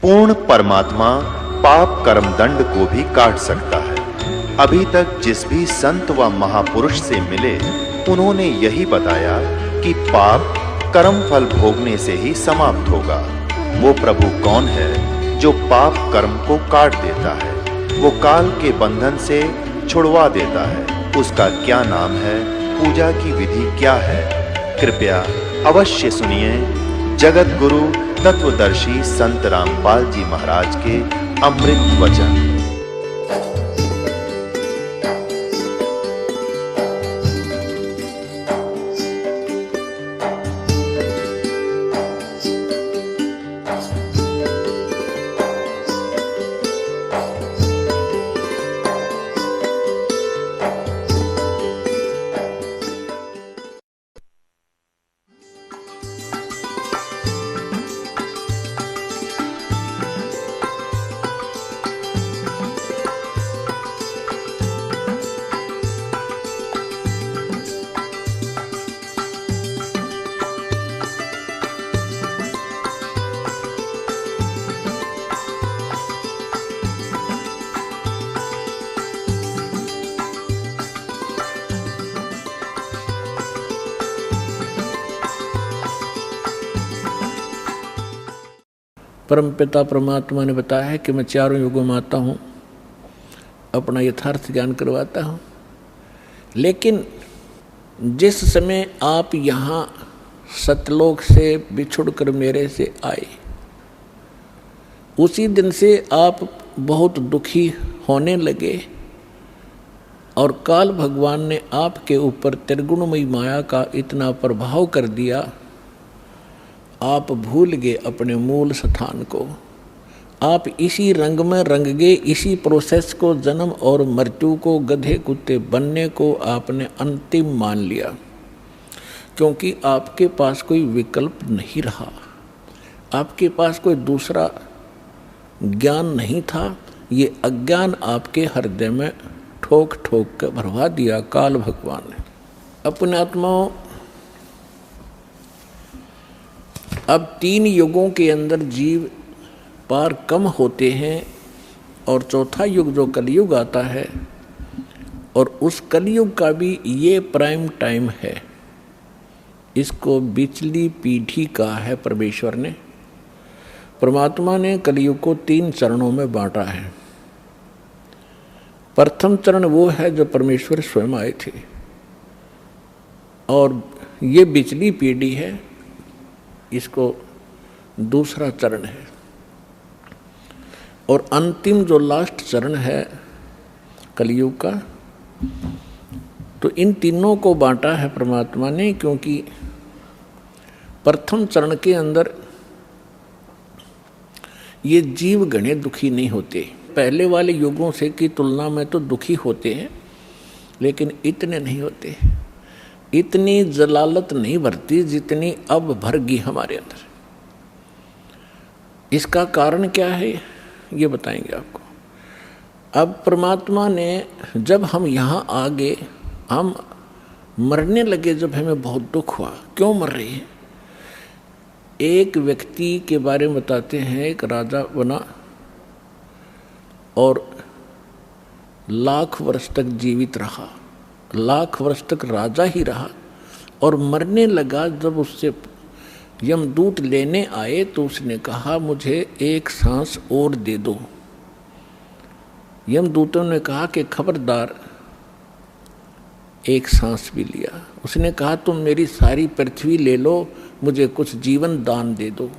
पूर्ण परमात्मा पाप कर्म दंड को भी काट सकता है। अभी तक जिस भी संत व महापुरुष से मिले, उन्होंने यही बताया कि पाप कर्म फल भोगने से ही समाप्त होगा। वो प्रभु कौन है जो पाप कर्म को काट देता है, वो काल के बंधन से छुड़वा देता है? उसका क्या नाम है, पूजा की विधि क्या है? कृपया अवश्य सुनिए जगत गुरु तत्वदर्शी संत रामपाल जी महाराज के अमृत वचन। परमपिता परमात्मा ने बताया है कि मैं चारों युगों में आता हूँ, अपना यथार्थ ज्ञान करवाता हूँ। लेकिन जिस समय आप यहाँ सतलोक से बिछुड़कर मेरे से आए, उसी दिन से आप बहुत दुखी होने लगे और काल भगवान ने आपके ऊपर त्रिगुणमयी माया का इतना प्रभाव कर दिया, आप भूल गए अपने मूल स्थान को। आप इसी रंग में रंग गए, इसी प्रोसेस को, जन्म और मृत्यु को, गधे कुत्ते बनने को आपने अंतिम मान लिया, क्योंकि आपके पास कोई विकल्प नहीं रहा, आपके पास कोई दूसरा ज्ञान नहीं था। ये अज्ञान आपके हृदय में ठोक ठोक कर भरवा दिया काल भगवान ने। अपने आत्माओं, अब 3 युगों के अंदर जीव पार कम होते हैं और चौथा युग जो कलयुग आता है, और उस कलयुग का भी ये प्राइम टाइम है। इसको बिचली पीढ़ी कहा है परमेश्वर ने। परमात्मा ने कलयुग को 3 चरणों में बांटा है। प्रथम चरण वो है जो परमेश्वर स्वयं आए थे, और ये बिचली पीढ़ी है, इसको दूसरा चरण है। और अंतिम जो लास्ट चरण है कलयुग का, तो इन तीनों को बांटा है परमात्मा ने, क्योंकि प्रथम चरण के अंदर ये जीव घने दुखी नहीं होते। पहले वाले युगों से की तुलना में तो दुखी होते हैं, लेकिन इतने नहीं होते, इतनी जलालत नहीं भरती जितनी अब भरगी हमारे अंदर। इसका कारण क्या है ये बताएंगे आपको। अब परमात्मा ने, जब हम यहाँ आ गए, हम मरने लगे, जब हमें बहुत दुख हुआ। क्यों मर रहे हैं? एक व्यक्ति के बारे में बताते हैं, एक राजा बना और लाख वर्ष तक जीवित रहा, लाख वर्ष तक राजा ही रहा, और मरने लगा। जब उससे यमदूत लेने आए तो उसने कहा, मुझे एक सांस और दे दो। यमदूतों ने कहा कि खबरदार, एक सांस भी लिया। उसने कहा, तुम मेरी सारी पृथ्वी ले लो, मुझे कुछ जीवन दान दे दो।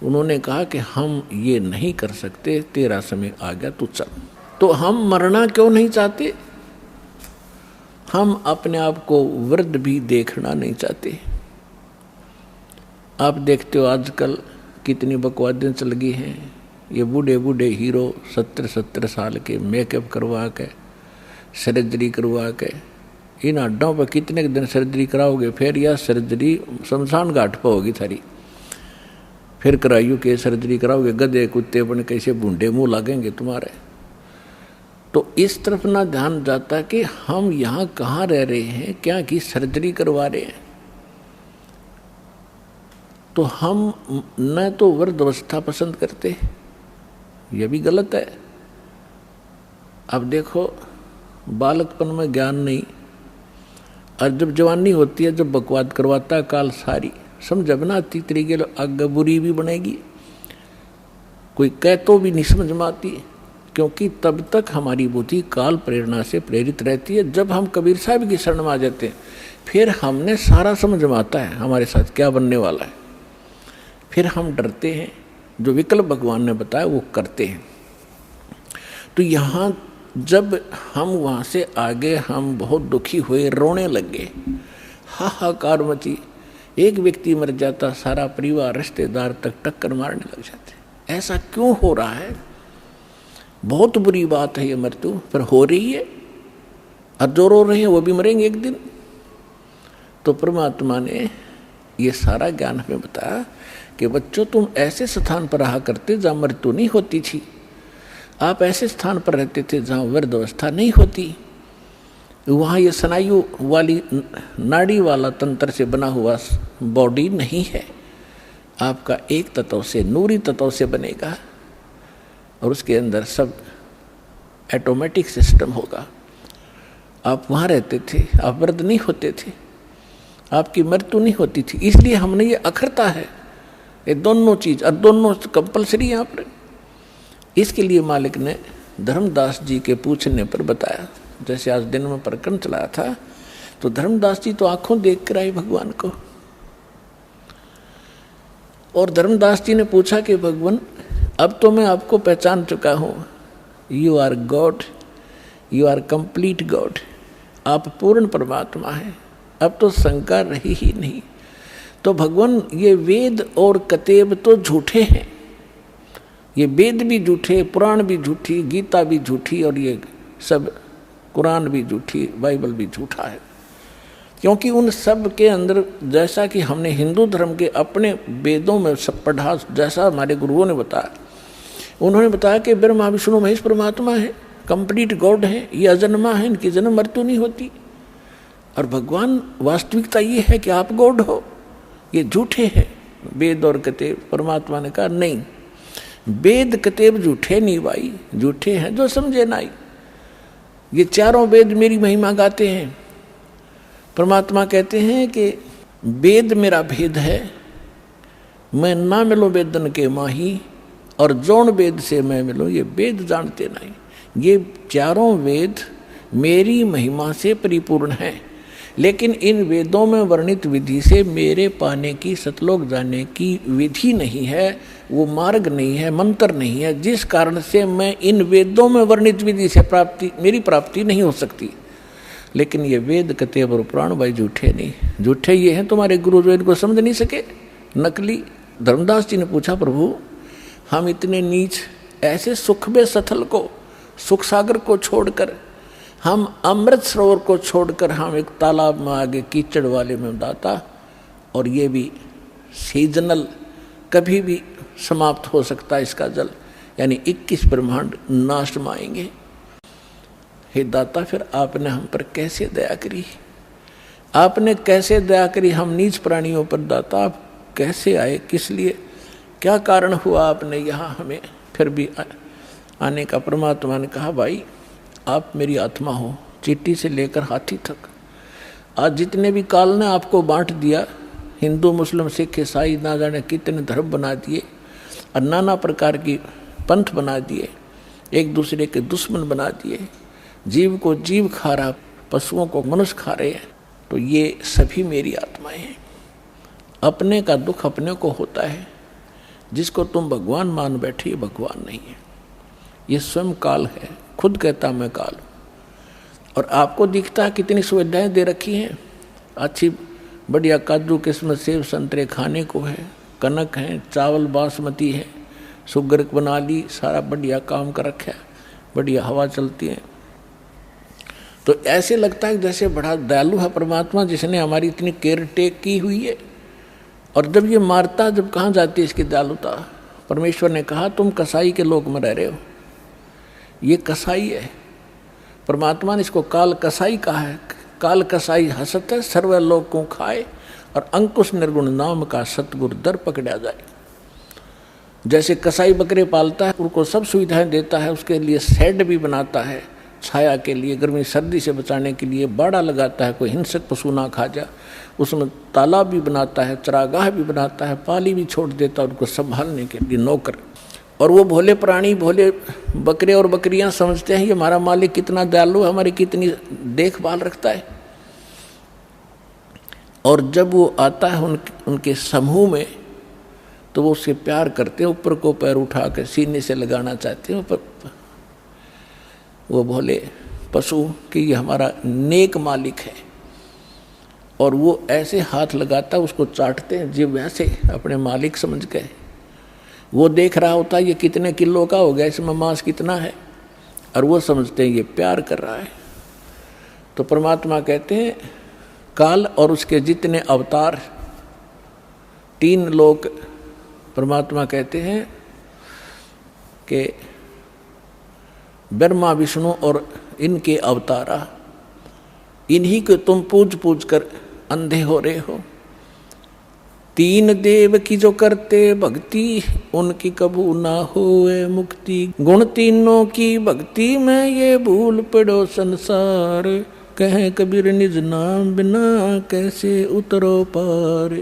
उन्होंने कहा कि हम ये नहीं कर सकते, तेरा समय आ गया, तू चल। तो हम मरना क्यों नहीं चाहते? हम अपने आप को वृद्ध भी देखना नहीं चाहते। आप देखते हो आजकल कितनी बकवादियाँ चल गई हैं। ये बूढ़े बूढ़े हीरो 70-70 साल के मेकअप करवा के, सर्जरी करवा के, इन हड्डों पर कितने दिन सर्जरी कराओगे? फिर यह सर्जरी शमशान घाट पर होगी थारी। फिर कराइयो के सर्जरी कराओगे, गधे कुत्ते बन कैसे बूढ़े मुँह लगेंगे तुम्हारे। तो इस तरफ ना ध्यान जाता कि हम यहाँ कहाँ रह रहे हैं, क्या की सर्जरी करवा रहे हैं। तो हम न तो वृद्ध अवस्था पसंद करते, यह भी गलत है। अब देखो, बालकपन में ज्ञान नहीं, और जब जवानी होती है, जब बकवाद करवाता है काल सारी, समझ बनाती तरीके आगे बुरी भी बनेगी, कोई कह तो भी नहीं समझ में आती, क्योंकि तब तक हमारी बुद्धि काल प्रेरणा से प्रेरित रहती है। जब हम कबीर साहब की शरण में आ जाते हैं, फिर हमने सारा समझ में आता है हमारे साथ क्या बनने वाला है, फिर हम डरते हैं, जो विकल्प भगवान ने बताया वो करते हैं। तो यहाँ जब हम वहाँ से आगे हम बहुत दुखी हुए, रोने लगे, हाहाकार मची, एक व्यक्ति मर जाता, सारा परिवार रिश्तेदार तक टक्कर मारने लग जाते। ऐसा क्यों हो रहा है? बहुत बुरी बात है ये मृत्यु, पर हो रही है, और जो रो रहे हैं वो भी मरेंगे एक दिन। तो परमात्मा ने ये सारा ज्ञान हमें बताया कि बच्चों, तुम ऐसे स्थान पर रहा करते जहाँ मृत्यु नहीं होती थी, आप ऐसे स्थान पर रहते थे जहाँ वृद्ध अवस्था नहीं होती, वहाँ ये स्नायु वाली नाड़ी वाला तंत्र से बना हुआ बॉडी नहीं है, आपका एक तत्व से, नूरी तत्व से बनेगा, और उसके अंदर सब ऑटोमेटिक सिस्टम होगा। आप वहाँ रहते थे, आप वृद्ध नहीं होते थे, आपकी मृत्यु नहीं होती थी, इसलिए हमने ये अखरता है, ये दोनों चीज़, और दोनों कंपलसरी यहाँ पर। इसके लिए मालिक ने धर्मदास जी के पूछने पर बताया, जैसे आज दिन में प्रकरण चलाया था, तो धर्मदास जी तो आंखों देख कर आए भगवान को, और धर्मदास जी ने पूछा कि भगवान, अब तो मैं आपको पहचान चुका हूँ, you are God, you are complete God, आप पूर्ण परमात्मा हैं, अब तो शंका रही ही नहीं। तो भगवान, ये वेद और कतेब तो झूठे हैं, ये वेद भी झूठे, पुराण भी झूठी, गीता भी झूठी, और ये सब कुरान भी झूठी, बाइबल भी झूठा है, क्योंकि उन सब के अंदर, जैसा कि हमने हिंदू धर्म के अपने वेदों में सब पढ़ा, जैसा हमारे गुरुओं ने बताया, उन्होंने बताया कि ब्रह्मा विष्णु महेश परमात्मा है, कंप्लीट गॉड है, ये अजन्मा है, इनकी जन्म मृत्यु नहीं होती। और भगवान, वास्तविकता ये है कि आप गॉड हो, ये झूठे हैं वेद और कतेब। परमात्मा ने कहा नहीं, वेद कतेब झूठे नहीं भाई, झूठे हैं जो समझे नहीं। ये चारों वेद मेरी महिमा गाते हैं। परमात्मा कहते हैं कि वेद मेरा भेद है, मैं ना मिलो वेदन के माही, और जौन वेद से मैं मिलूँ ये वेद जानते नहीं। ये चारों वेद मेरी महिमा से परिपूर्ण हैं, लेकिन इन वेदों में वर्णित विधि से मेरे पाने की, सतलोक जाने की विधि नहीं है, वो मार्ग नहीं है, मंत्र नहीं है, जिस कारण से मैं इन वेदों में वर्णित विधि से मेरी प्राप्ति नहीं हो सकती। लेकिन ये वेद कतेब और पुराण भाई झूठे नहीं, झूठे ये हैं तुम्हारे गुरु जो इनको समझ नहीं सके, नकली। धर्मदास जी ने पूछा, प्रभु हम इतने नीच, ऐसे सुख में सथल को, सुख सागर को छोड़कर, हम अमृत सरोवर को छोड़कर हम एक तालाब में आगे कीचड़ वाले में दाता, और ये भी सीजनल, कभी भी समाप्त हो सकता है इसका जल, यानी 21 ब्रह्मांड नाश में आएंगे। हे दाता, फिर आपने हम पर कैसे दया करी, आपने कैसे दया करी हम नीच प्राणियों पर दाता, आप कैसे आए, किस लिए, क्या कारण हुआ आपने यहाँ हमें फिर भी आने का। परमात्मा ने कहा, भाई आप मेरी आत्मा हो, चींटी से लेकर हाथी तक, आज जितने भी काल ने आपको बांट दिया, हिंदू मुस्लिम सिख ईसाई ना जाने कितने धर्म बना दिए, और नाना प्रकार की पंथ बना दिए, एक दूसरे के दुश्मन बना दिए, जीव को जीव खा रहा, पशुओं को मनुष्य खा रहे हैं, तो ये सभी मेरी आत्माएं हैं। अपने का दुख अपने को होता है, जिसको तुम भगवान मान बैठे, ये भगवान नहीं है, ये स्वयं काल है, खुद कहता मैं काल। और आपको दिखता है कितनी सुविधाएं दे रखी हैं, अच्छी बढ़िया काजू किस्मत सेब संतरे खाने को है, कनक है, चावल बासमती है, शुगर बना ली, सारा बढ़िया काम कर रखा है, बढ़िया हवा चलती है। तो ऐसे लगता है जैसे बड़ा दयालु है परमात्मा, जिसने हमारी इतनी केयर टेक की हुई है। और जब ये मारता, जब कहाँ जाती है इसकी दयालुता। परमेश्वर ने कहा तुम कसाई के लोक में रह रहे हो, ये कसाई है। परमात्मा ने इसको काल कसाई कहा है। काल कसाई हसत है, सर्व लोक को खाए, और अंकुश निर्गुण नाम का सतगुरु दर पकड़ा जाए। जैसे कसाई बकरे पालता है, उनको सब सुविधाएं देता है, उसके लिए शेड भी बनाता है छाया के लिए, गर्मी सर्दी से बचाने के लिए बाड़ा लगाता है, कोई हिंसक पशु ना खा जाए, उसमें तालाब भी बनाता है, चरागाह भी बनाता है, पाली भी छोड़ देता है, उनको संभालने के लिए नौकर। और वो भोले प्राणी, भोले बकरे और बकरियां समझते हैं ये हमारा मालिक कितना दयालु है, हमारी कितनी देखभाल रखता है। और जब वो आता है उनके समूह में, तो वो उससे प्यार करते हैं, ऊपर को पैर उठा कर सीने से लगाना चाहते हैं, पर वो भोले पशु कि ये हमारा नेक मालिक है। और वो ऐसे हाथ लगाता, उसको चाटते हैं, जीव वैसे अपने मालिक समझ गए। वो देख रहा होता है ये कितने किलो का हो गया, इसमें मांस कितना है, और वो समझते हैं ये प्यार कर रहा है। तो परमात्मा कहते हैं काल और उसके जितने अवतार, 3 लोक परमात्मा कहते हैं कि ब्रह्मा विष्णु और इनके अवतारा, इन्हीं को तुम पूज पूज कर अंधे हो रहे हो। 3 देव की जो करते भक्ति, उनकी कबू ना होए मुक्ति। गुण तीनों की भक्ति में ये भूल पड़ो संसार, कहे कबीर निज नाम बिना कैसे उतरो पार।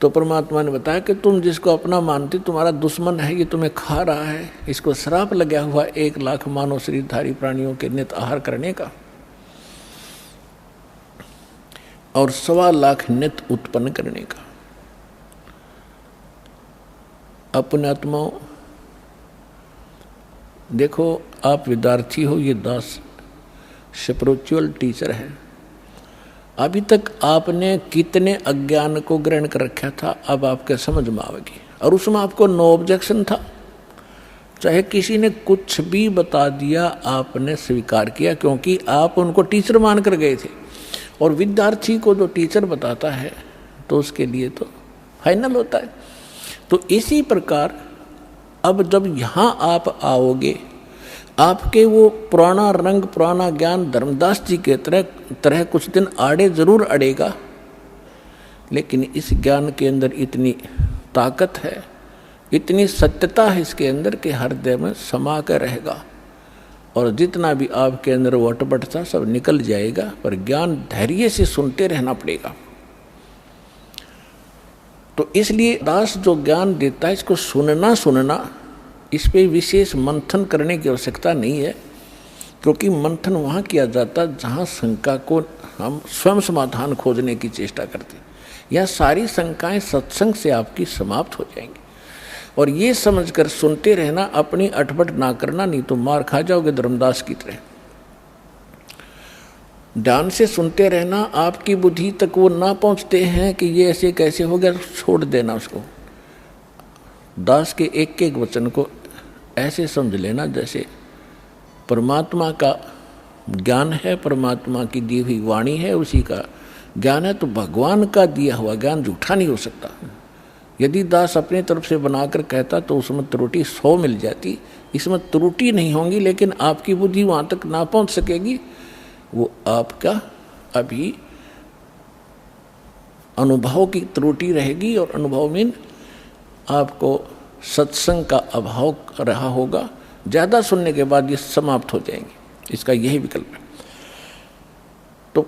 तो परमात्मा ने बताया कि तुम जिसको अपना मानते, तुम्हारा दुश्मन है, ये तुम्हें खा रहा है, इसको श्राप लगा हुआ 1 लाख मानव शरीरधारी प्राणियों के नित आहार करने का, और 1.25 लाख नित उत्पन्न करने का। अपने आत्माओं देखो, आप विद्यार्थी हो, ये दास स्पिरिचुअल टीचर है। अभी तक आपने कितने अज्ञान को ग्रहण कर रखा था, अब आपके समझ में आवेगी। और उसमें आपको नो ऑब्जेक्शन था, चाहे किसी ने कुछ भी बता दिया आपने स्वीकार किया, क्योंकि आप उनको टीचर मान कर गए थे। और विद्यार्थी को जो टीचर बताता है तो उसके लिए तो फाइनल होता है। तो इसी प्रकार अब जब यहाँ आप आओगे, आपके वो पुराना रंग, पुराना ज्ञान धर्मदास जी के तरह कुछ दिन आड़े जरूर अड़ेगा, लेकिन इस ज्ञान के अंदर इतनी ताकत है, इतनी सत्यता है इसके अंदर कि हृदय में समा कर रहेगा। और जितना भी आपके अंदर वो अटपट था सब निकल जाएगा, पर ज्ञान धैर्य से सुनते रहना पड़ेगा। तो इसलिए दास जो ज्ञान देता है, इसको सुनना इस पे विशेष मंथन करने की आवश्यकता नहीं है, क्योंकि मंथन वहाँ किया जाता जहाँ शंका को हम स्वयं समाधान खोजने की चेष्टा करते हैं। यह सारी शंकाएं सत्संग से आपकी समाप्त हो जाएंगी। और ये समझकर सुनते रहना, अपनी अटपट ना करना, नहीं तो मार खा जाओगे धर्मदास की तरह। ध्यान से सुनते रहना, आपकी बुद्धि तक वो ना पहुँचते हैं कि ये ऐसे कैसे हो गया, छोड़ देना उसको। दास के एक एक वचन को ऐसे समझ लेना जैसे परमात्मा का ज्ञान है, परमात्मा की दी हुई वाणी है, उसी का ज्ञान है। तो भगवान का दिया हुआ ज्ञान झूठा नहीं हो सकता। यदि दास अपनी तरफ से बनाकर कहता तो उसमें त्रुटि 100 मिल जाती, इसमें त्रुटि नहीं होंगी, लेकिन आपकी बुद्धि वहाँ तक ना पहुँच सकेगी। वो आपका अभी अनुभव की त्रुटि रहेगी, और अनुभव में आपको सत्संग का अभाव रहा होगा। ज़्यादा सुनने के बाद ये समाप्त हो जाएंगे, इसका यही विकल्प है। तो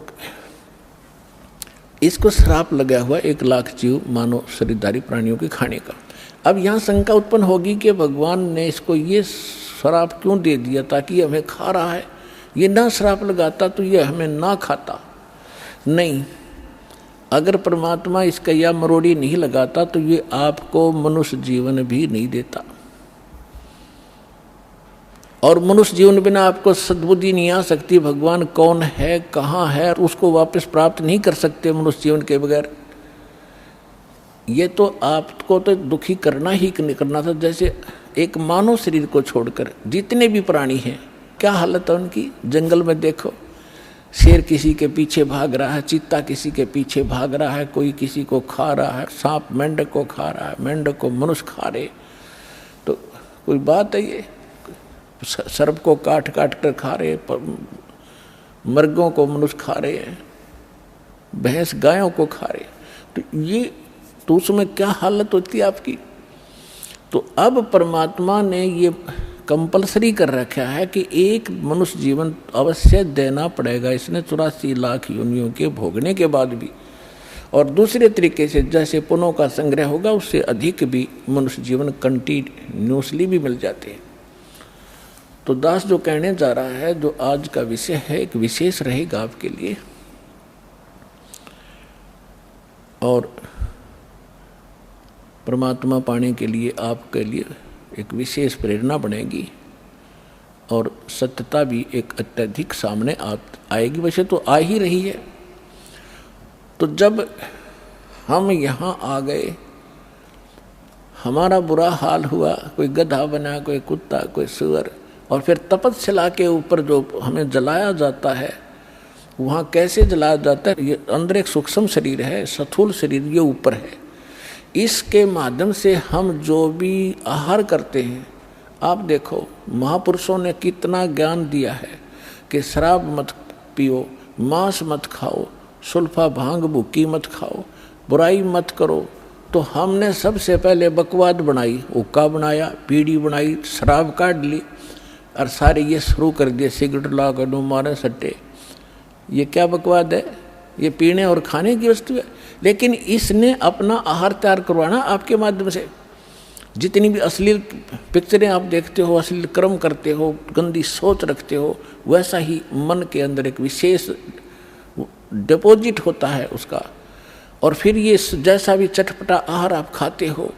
इसको श्राप लगा हुआ 1 लाख जीव मानव शरीरधारी प्राणियों के खाने का। अब यहाँ शंका उत्पन्न होगी कि भगवान ने इसको ये श्राप क्यों दे दिया, ताकि हमें खा रहा है। ये ना श्राप लगाता तो ये हमें ना खाता। नहीं, अगर परमात्मा इसका या मरोड़ी नहीं लगाता तो ये आपको मनुष्य जीवन भी नहीं देता। और मनुष्य जीवन बिना आपको सद्बुद्धि नहीं आ सकती, भगवान कौन है, कहाँ है, उसको वापस प्राप्त नहीं कर सकते मनुष्य जीवन के बगैर। ये तो आपको तो दुखी करना ही करना था। जैसे एक मानव शरीर को छोड़कर जितने भी प्राणी हैं, क्या हालत है उनकी। जंगल में देखो, शेर किसी के पीछे भाग रहा है, चीता किसी के पीछे भाग रहा है, कोई किसी को खा रहा है, सांप मेंढक को खा रहा है, मेंढक को मनुष्य खा रहे। तो कोई बात है ये, सर्प को काट काट कर खा रहे, मर्गों को मनुष्य खा रहे हैं। भैंस गायों को खा रहे, तो उसमें क्या हालत होती है आपकी। तो अब परमात्मा ने ये कंपलसरी कर रखा है कि एक मनुष्य जीवन अवश्य देना पड़ेगा, इसने 84 लाख योनियों के भोगने के बाद भी। और दूसरे तरीके से जैसे पुण्यों का संग्रह होगा उससे अधिक भी मनुष्य जीवन कंटिन्यूसली भी मिल जाते हैं। तो दास जो कहने जा रहा है, जो आज का विषय है, एक विशेष रहेगा आपके लिए और परमात्मा पाने के लिए आपके लिए एक विशेष प्रेरणा बनेगी और सत्यता भी एक अत्यधिक सामने आएगी। वैसे तो आ ही रही है। तो जब हम यहाँ आ गए, हमारा बुरा हाल हुआ, कोई गधा बना, कोई कुत्ता, कोई सुअर, और फिर तपस्या के ऊपर जो हमें जलाया जाता है, वहाँ कैसे जलाया जाता है, ये अंदर एक सूक्ष्म शरीर है, स्थूल शरीर ये ऊपर है। इसके माध्यम से हम जो भी आहार करते हैं, आप देखो महापुरुषों ने कितना ज्ञान दिया है कि शराब मत पियो, मांस मत खाओ, सुल्फा भांग भूकी मत खाओ, बुराई मत करो। तो हमने सबसे पहले बकवाद बनाई, हुक्का बनाया, बीड़ी बनाई, शराब काट ली और सारे ये शुरू कर दिए, सिगरेट ला कर दो, मारे सट्टे। ये क्या बकवाद है? ये पीने और खाने की वस्तु है। लेकिन इसने अपना आहार तैयार करवाना आपके माध्यम से। जितनी भी अश्लील पिक्चरें आप देखते हो, अश्लील कर्म करते हो, गंदी सोच रखते हो, वैसा ही मन के अंदर एक विशेष डिपॉजिट होता है उसका। और फिर ये जैसा भी चटपटा आहार आप खाते हो,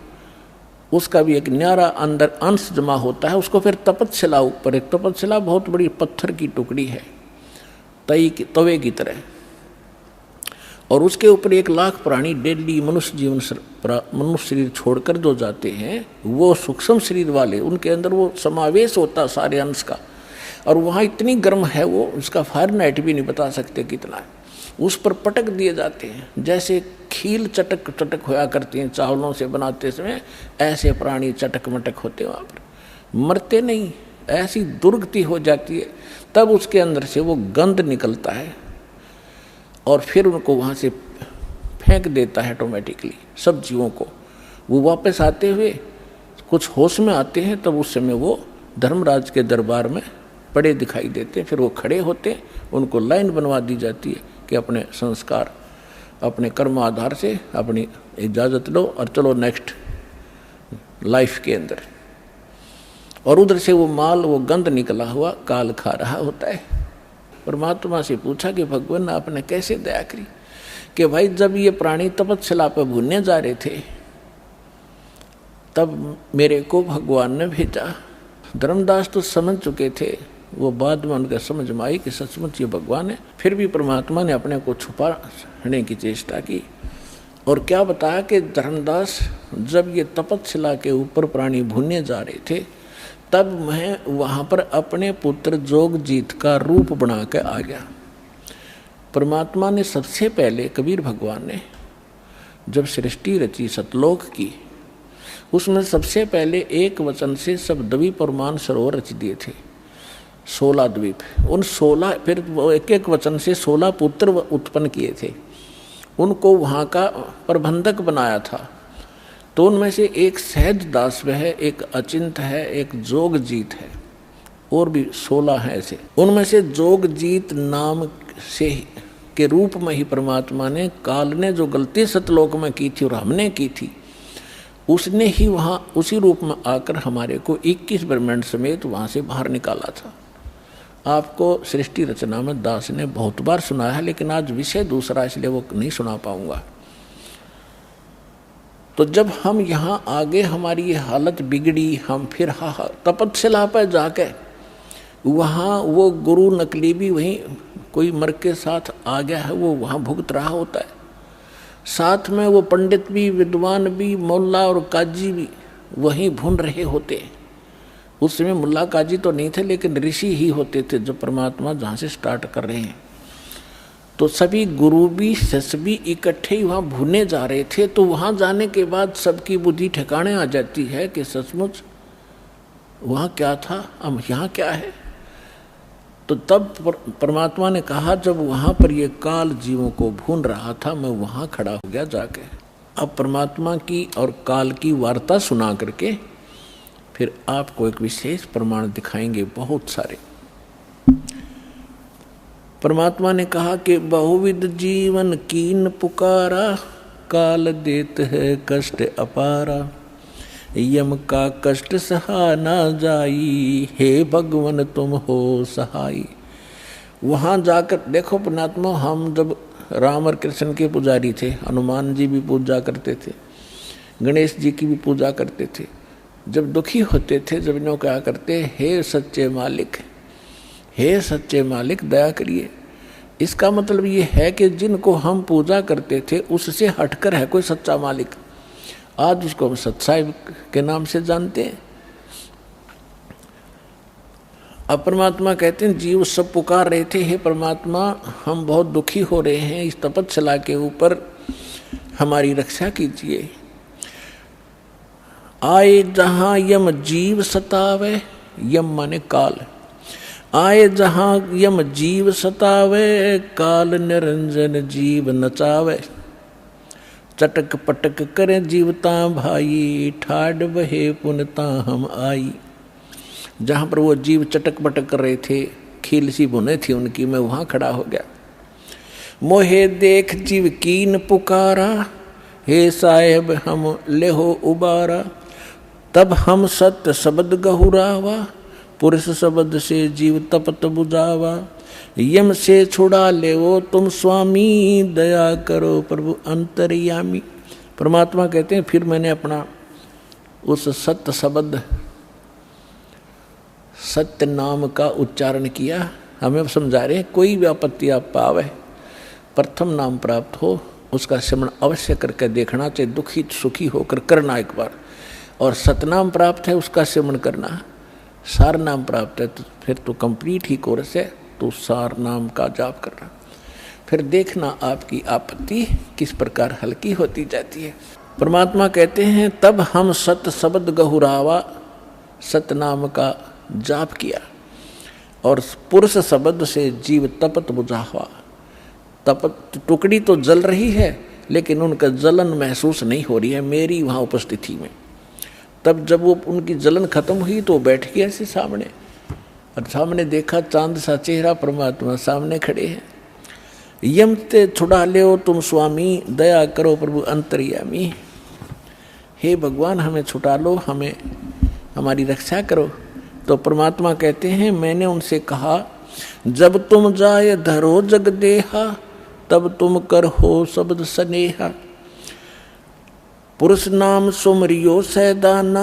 उसका भी एक न्यारा अंदर अंश जमा होता है। उसको फिर तपस्या ऊपर, एक तपस्या बहुत बड़ी पत्थर की टुकड़ी है, तवे की तरह, और उसके ऊपर 1 लाख प्राणी डेली मनुष्य शरीर छोड़कर जो जाते हैं, वो सूक्ष्म शरीर वाले, उनके अंदर वो समावेश होता है सारे अंश का। और वहाँ इतनी गर्म है वो, उसका फ़ारेनहाइट भी नहीं बता सकते कितना है। उस पर पटक दिए जाते हैं, जैसे खील चटक होया करती हैं चावलों से बनाते समय, ऐसे प्राणी चटक मटक होते हैं वहाँ पर, मरते नहीं, ऐसी दुर्गति हो जाती है। तब उसके अंदर से वो गंध निकलता है और फिर उनको वहाँ से फेंक देता है ऑटोमेटिकली सब जीवों को। वो वापस आते हुए कुछ होश में आते हैं, तब उस समय वो धर्मराज के दरबार में पड़े दिखाई देते हैं। फिर वो खड़े होते हैं, उनको लाइन बनवा दी जाती है कि अपने संस्कार, अपने कर्म आधार से अपनी इजाज़त लो और चलो नेक्स्ट लाइफ के अंदर। और उधर से वो माल, वो गंध निकला हुआ काल खा रहा होता है। परमात्मा से पूछा कि भगवान आपने कैसे दया करी कि भाई जब ये प्राणी तपस्या पर भूनने जा रहे थे, तब मेरे को भगवान ने भेजा। धर्मदास तो समझ चुके थे, वो बाद में उनका समझ में आई कि सचमुच ये भगवान है। फिर भी परमात्मा ने अपने को छुपाने की चेष्टा की और क्या बताया कि धर्मदास जब ये तपस्या के ऊपर प्राणी भूनने जा रहे थे, तब मैं वहाँ पर अपने पुत्र जोगजीत का रूप बना के आ गया। परमात्मा ने सबसे पहले, कबीर भगवान ने जब सृष्टि रची सतलोक की, उसमें सबसे पहले एक वचन से सब द्वीप और मानसरोवर रच दिए थे, 16 द्वीप। उन 16 फिर वो एक वचन से 16 पुत्र उत्पन्न किए थे, उनको वहाँ का प्रबंधक बनाया था। तो उनमें से एक सहज दास है, एक अचिंत है, एक जोगजीत है, और भी 16 हैं ऐसे। उनमें से जोगजीत नाम से के रूप में ही परमात्मा ने, काल ने जो गलती सतलोक में की थी और हमने की थी, उसने ही वहाँ उसी रूप में आकर हमारे को 21 ब्रह्मांड समेत वहाँ से बाहर निकाला था। आपको सृष्टि रचना में दास ने बहुत बार सुनाया है, लेकिन आज विषय दूसरा, इसलिए वो नहीं सुना पाऊंगा। तो जब हम यहाँ आगे हमारी ये हालत बिगड़ी, हम फिर तपस्या पर जाके वहाँ वो गुरु नकली भी वहीं कोई मर के साथ आ गया है, वो वहाँ भुगत रहा होता है। साथ में वो पंडित भी, विद्वान भी, मुल्ला और काजी भी वहीं भून रहे होते। उस समय मुल्ला काजी तो नहीं थे, लेकिन ऋषि ही होते थे जो परमात्मा जहाँ से स्टार्ट कर रहे हैं। तो सभी गुरु भी, शिष्य भी इकट्ठे ही वहाँ भूने जा रहे थे। तो वहाँ जाने के बाद सबकी बुद्धि ठिकाने आ जाती है कि सचमुच वहाँ क्या था, अब यहाँ क्या है। तो तब परमात्मा ने कहा, जब वहाँ पर ये काल जीवों को भून रहा था, मैं वहाँ खड़ा हो गया जाके। अब परमात्मा की और काल की वार्ता सुना करके फिर आपको एक विशेष प्रमाण दिखाएंगे, बहुत सारे। परमात्मा ने कहा कि बहुविध जीवन कीन पुकारा, काल देत है कष्ट अपारा, यम का कष्ट सहा ना जाई, हे भगवन तुम हो सहाई। वहाँ जाकर देखो परमात्मा, हम जब राम और कृष्ण के पुजारी थे, हनुमान जी भी पूजा करते थे, गणेश जी की भी पूजा करते थे। जब दुखी होते थे, जब इन्हों क्या करते, हे सच्चे मालिक, हे सच्चे मालिक दया करिए। इसका मतलब ये है कि जिनको हम पूजा करते थे उससे हटकर है कोई सच्चा मालिक। आज उसको हम सत्साई के नाम से जानते हैं। अब परमात्मा कहते हैं, जीव सब पुकार रहे थे, हे परमात्मा हम बहुत दुखी हो रहे हैं, इस तपस्या के ऊपर हमारी रक्षा कीजिए। आए जहाँ यम जीव सतावे, यम माने काल, आए जहाँ यम जीव सतावे, काल निरंजन जीव नचावे। चटक पटक करे जीवता भाई, ठाड बहे पुनता हम आई। जहाँ पर वो जीव चटक पटक कर रहे थे, खील सी बुने थी उनकी, मैं वहाँ खड़ा हो गया। मोहे देख जीव कीन पुकारा, हे साहेब हम लेहो उबारा। तब हम सत्य शब्द गहुरावा, पुरुष शब्द से जीव तपत बुझावा। यम से छुड़ा ले वो तुम स्वामी, दया करो प्रभु अंतर्यामी। परमात्मा कहते हैं, फिर मैंने अपना उस सत्य शब्द, सत्य नाम का उच्चारण किया। हमें समझा रहे हैं, कोई भी आपत्ति आप पावे, प्रथम नाम प्राप्त हो उसका स्मरण अवश्य करके देखना चाहिए, दुखी सुखी होकर करना एक बार। और सतनाम प्राप्त है उसका स्मरण करना। सार नाम प्राप्त है तो फिर तो कंप्लीट ही कोर्स है, तो सार नाम का जाप करना। फिर देखना आपकी आपत्ति किस प्रकार हल्की होती जाती है। परमात्मा कहते हैं, तब हम सत शब्द गहुरावा, सतनाम का जाप किया, और पुरुष शब्द से जीव तपत बुझावा। तपत टुकड़ी तो जल रही है, लेकिन उनका जलन महसूस नहीं हो रही है मेरी वहाँ उपस्थिति में। तब जब वो उनकी जलन खत्म हुई तो बैठ गया ऐसे सामने, और सामने देखा चांद सा चेहरा, परमात्मा सामने खड़े हैं। यम ते छुड़ा ले तुम स्वामी, दया करो प्रभु अंतर्यामी। हे भगवान हमें छुटा लो, हमें हमारी रक्षा करो। तो परमात्मा कहते हैं, मैंने उनसे कहा, जब तुम जाए धरो जग देहा, तब तुम कर हो शब्द स्नेहा। पुरुष नाम सुमरियो सैदाना,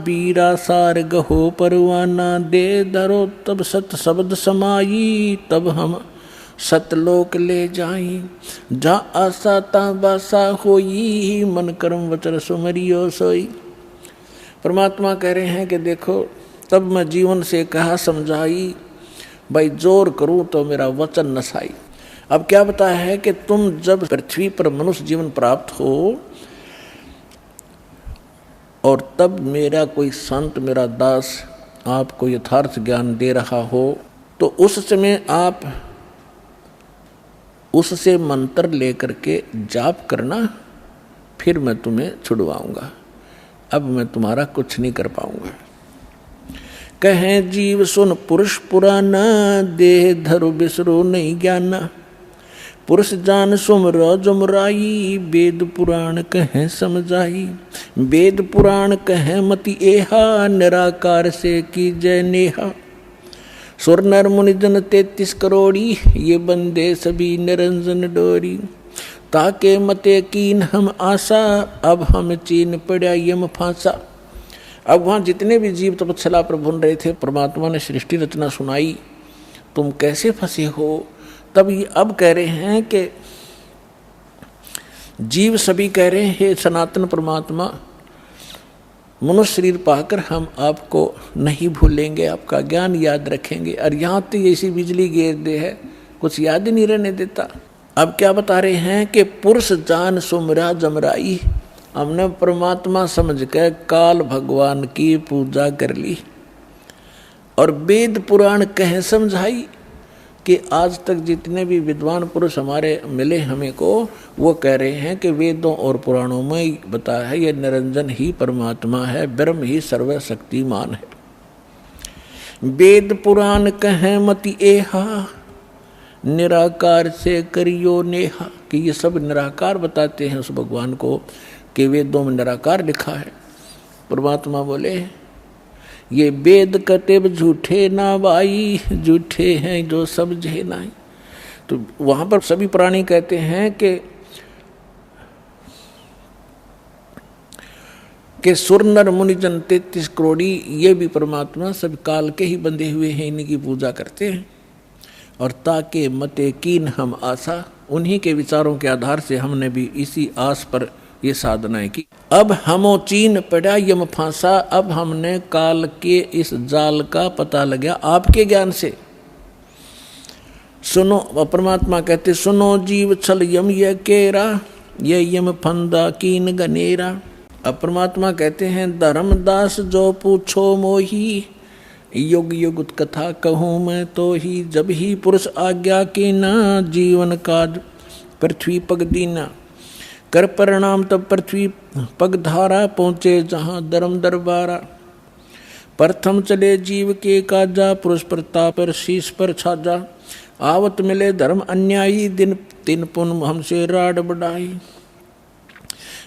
बीरा सार गहो परवाना। दे धरो तब सत शब्द समाई, तब हम सतलोक ले जाई। जा आसा ता बासा होई, मन कर्म वचन सुमरियो सोई। परमात्मा कह रहे हैं कि देखो, तब मैं जीवन से कहा समझाई, भाई जोर करूं तो मेरा वचन नसाई। अब क्या बताया है कि तुम जब पृथ्वी पर मनुष्य जीवन प्राप्त हो, और तब मेरा कोई संत, मेरा दास आपको यथार्थ ज्ञान दे रहा हो, तो उस समय आप उससे मंत्र लेकर के जाप करना, फिर मैं तुम्हें छुड़वाऊंगा। अब मैं तुम्हारा कुछ नहीं कर पाऊंगा। कहें जीव सुन पुरुष पुराना, देह धरु बिसरो नहीं ज्ञाना। पुरुष जान सुमरो जुमराई, वेद पुराण कहें समझाई। वेद पुराण कहें मति एहा, निराकार से की जय नेहा। सुर नर मुनि जन 33 करोड़ी, ये बंदे सभी निरंजन डोरी। ताके मते कीन हम आशा, अब हम चीन पड़ा यम फांसा। अब वहाँ जितने भी जीव तपस्या पर भून रहे थे, परमात्मा ने सृष्टि रचना सुनाई, तुम कैसे फंसे हो। तब ये अब कह रहे हैं कि जीव सभी कह रहे हैं, हे सनातन परमात्मा, मनुष्य शरीर पाकर हम आपको नहीं भूलेंगे, आपका ज्ञान याद रखेंगे। और यहाँ तो ऐसी बिजली गिर दे है, कुछ याद ही नहीं रहने देता। अब क्या बता रहे हैं कि पुरुष जान सुमरा जमराई। हमने परमात्मा समझ के काल भगवान की पूजा कर ली, और वेद पुराण कहें समझाई। कि आज तक जितने भी विद्वान पुरुष हमारे मिले हमें को, वो कह रहे हैं कि वेदों और पुराणों में बताया है ये निरंजन ही परमात्मा है, ब्रह्म ही सर्वशक्तिमान है। वेद पुराण कहें मति एहा, निराकार से करियो नेहा, कि ये सब निराकार बताते हैं उस भगवान को, कि वेदों में निराकार लिखा है। परमात्मा बोले ये वेद कतेब झूठे ना भाई, झूठे हैं जो समझे नहीं। तो वहां पर सभी प्राणी कहते हैं कि सुर नर मुनिजन 33 करोड़ी, ये भी परमात्मा सब काल के ही बंधे हुए हैं, इनकी पूजा करते हैं। और ताके मते कीन हम आशा, उन्हीं के विचारों के आधार से हमने भी इसी आस पर ये साधनाएं की। अब हमो चीन पड़ा यम फांसा, अब हमने काल के इस जाल का पता लगा आपके ज्ञान से। सुनो, परमात्मा कहते सुनो जीव छल यम ये केरा, ये यम फंदा कीन गनेरा। अब परमात्मा कहते हैं धर्मदास जो पूछो मोही, युग युग कथा कहूँ मैं तो ही, जब ही पुरुष आज्ञा की ना, जीवन काज पृथ्वी पग दीना। कर परिणाम तब पृथ्वी पग धारा, पहुँचे जहाँ धर्म दरबारा। प्रथम चले जीव के काजा, पुरुष प्रताप पर शीश पर छाजा। आवत मिले धर्म अन्यायी, दिन तीन पुन हमसे राड बढ़ाई।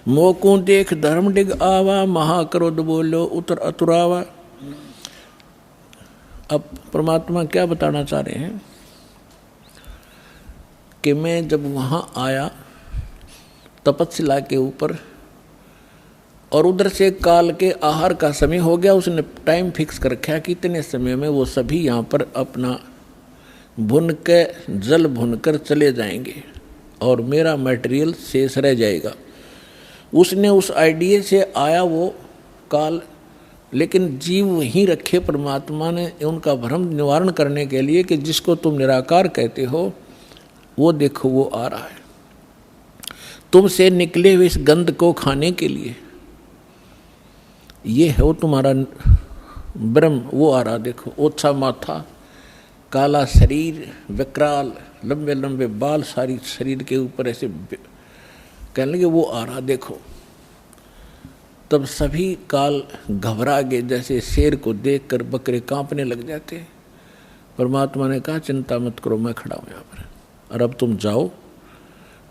मोकू देख धर्म डिग आवा, महाक्रोध बोलो उतर अतुरावा। अब परमात्मा क्या बताना चाह रहे हैं कि मैं जब वहाँ आया तपस्या के ऊपर, और उधर से काल के आहार का समय हो गया, उसने टाइम फिक्स कर रखा कि इतने समय में वो सभी यहाँ पर अपना भुन के जल भुनकर चले जाएंगे और मेरा मटेरियल शेष रह जाएगा। उसने उस आइडिया से आया वो काल, लेकिन जीव वहीं रखे परमात्मा ने उनका भ्रम निवारण करने के लिए कि जिसको तुम निराकार कहते हो वो देखो वो आ रहा है, तुमसे निकले हुए इस गंध को खाने के लिए, ये है वो तुम्हारा ब्रह्म, वो आ रहा देखो। ओछा माथा, काला शरीर, विकराल, लंबे लंबे बाल सारी शरीर के ऊपर ऐसे, कहने लगे वो आ रहा देखो। तब सभी काल घबरा गए, जैसे शेर को देखकर बकरे कांपने लग जाते। परमात्मा ने कहा चिंता मत करो, मैं खड़ा हूँ यहाँ पर, और अब तुम जाओ,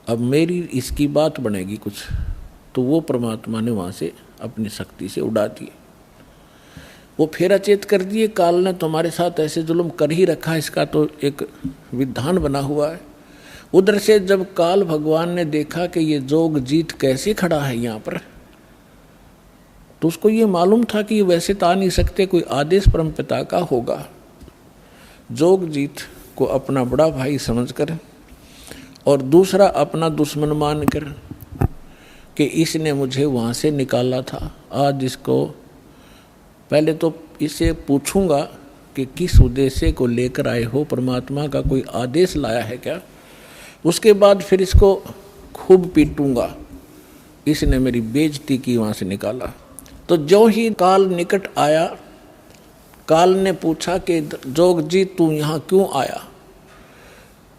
अब मेरी इसकी बात बनेगी कुछ। तो वो परमात्मा ने वहाँ से अपनी शक्ति से उड़ा दिए, वो फिर अचेत कर दिए। काल ने तुम्हारे साथ ऐसे जुल्म कर ही रखा, इसका तो एक विधान बना हुआ है। उधर से जब काल भगवान ने देखा कि ये जोग जीत कैसे खड़ा है यहाँ पर, तो उसको ये मालूम था कि ये वैसे तो आ नहीं सकते, कोई आदेश परमपिता का होगा। जोग जीत को अपना बड़ा भाई समझकर और दूसरा अपना दुश्मन मानकर कि इसने मुझे वहाँ से निकाला था, आज इसको पहले तो इसे पूछूंगा कि किस उद्देश्य को लेकर आए हो, परमात्मा का कोई आदेश लाया है क्या, उसके बाद फिर इसको खूब पीटूंगा, इसने मेरी बेइज्जती की, वहाँ से निकाला। तो जो ही काल निकट आया, काल ने पूछा कि जोग जी तू यहाँ क्यों आया,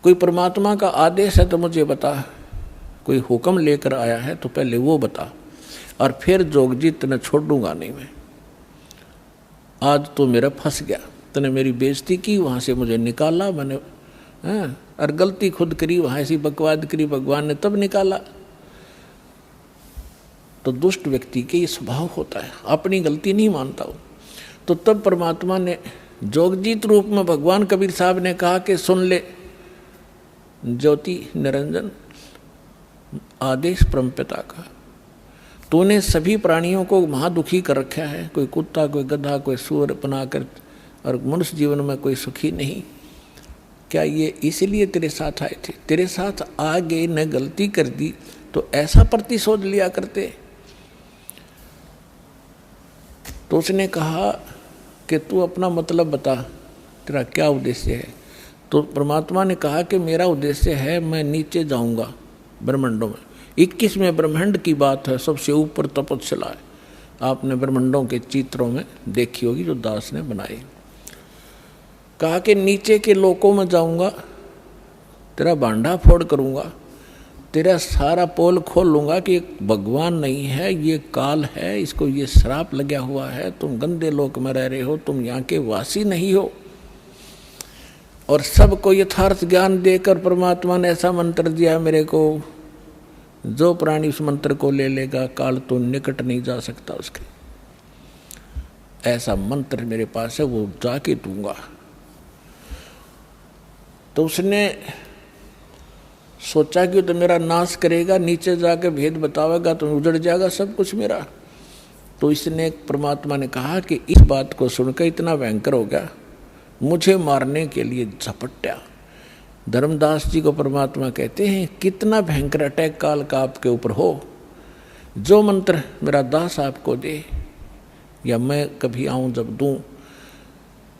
कोई परमात्मा का आदेश है तो मुझे बता, कोई हुक्म लेकर आया है तो पहले वो बता, और फिर जोग जी तने छोड़ूंगा नहीं मैं, आज तो मेरा फंस गया, तने मेरी बेइज्जती की, वहाँ से मुझे निकाला मैंने, और गलती खुद करी, वहाँ ऐसी बकवाद करी, भगवान ने तब निकाला। तो दुष्ट व्यक्ति के ये स्वभाव होता है, अपनी गलती नहीं मानता हो। तो तब परमात्मा ने जोगजीत रूप में भगवान कबीर साहब ने कहा कि सुन ले ज्योति निरंजन, आदेश परमपिता का, तूने सभी प्राणियों को महादुखी कर रखा है, कोई कुत्ता, कोई गधा, कोई सूअर बनाकर, और मनुष्य जीवन में कोई सुखी नहीं। क्या ये इसलिए तेरे साथ आए थे? तेरे साथ आ गए, न गलती कर दी तो ऐसा प्रतिशोध लिया करते। तो उसने कहा कि तू अपना मतलब बता, तेरा क्या उद्देश्य है। तो परमात्मा ने कहा कि मेरा उद्देश्य है, मैं नीचे जाऊंगा ब्रह्मांडों में। 21वें ब्रह्मांड की बात है, सबसे ऊपर तपस्या है, आपने ब्रह्मांडों के चित्रों में देखी होगी जो दास ने बनाई। कहा कि नीचे के लोकों में जाऊंगा, तेरा भांडा फोड़ करूंगा, तेरा सारा पोल खोल लूंगा कि भगवान नहीं है, ये काल है, इसको ये श्राप लगा हुआ है, तुम गंदे लोक में रह रहे हो, तुम यहाँ के वासी नहीं हो। और सबको यथार्थ ज्ञान देकर परमात्मा ने ऐसा मंत्र दिया मेरे को, जो प्राणी उस मंत्र को ले लेगा काल तो निकट नहीं जा सकता उसके। ऐसा मंत्र मेरे पास है, वो जाके दूंगा। तो उसने सोचा कि तो मेरा नाश करेगा, नीचे जाके भेद बतावेगा तो उजड़ जाएगा सब कुछ मेरा। तो इसने परमात्मा ने कहा कि इस बात को सुनकर इतना भयंकर हो गया, मुझे मारने के लिए झपट्या। धर्मदास जी को परमात्मा कहते हैं कितना भयंकर अटैक काल का आपके ऊपर हो, जो मंत्र मेरा दास आपको दे या मैं कभी आऊं जब दूं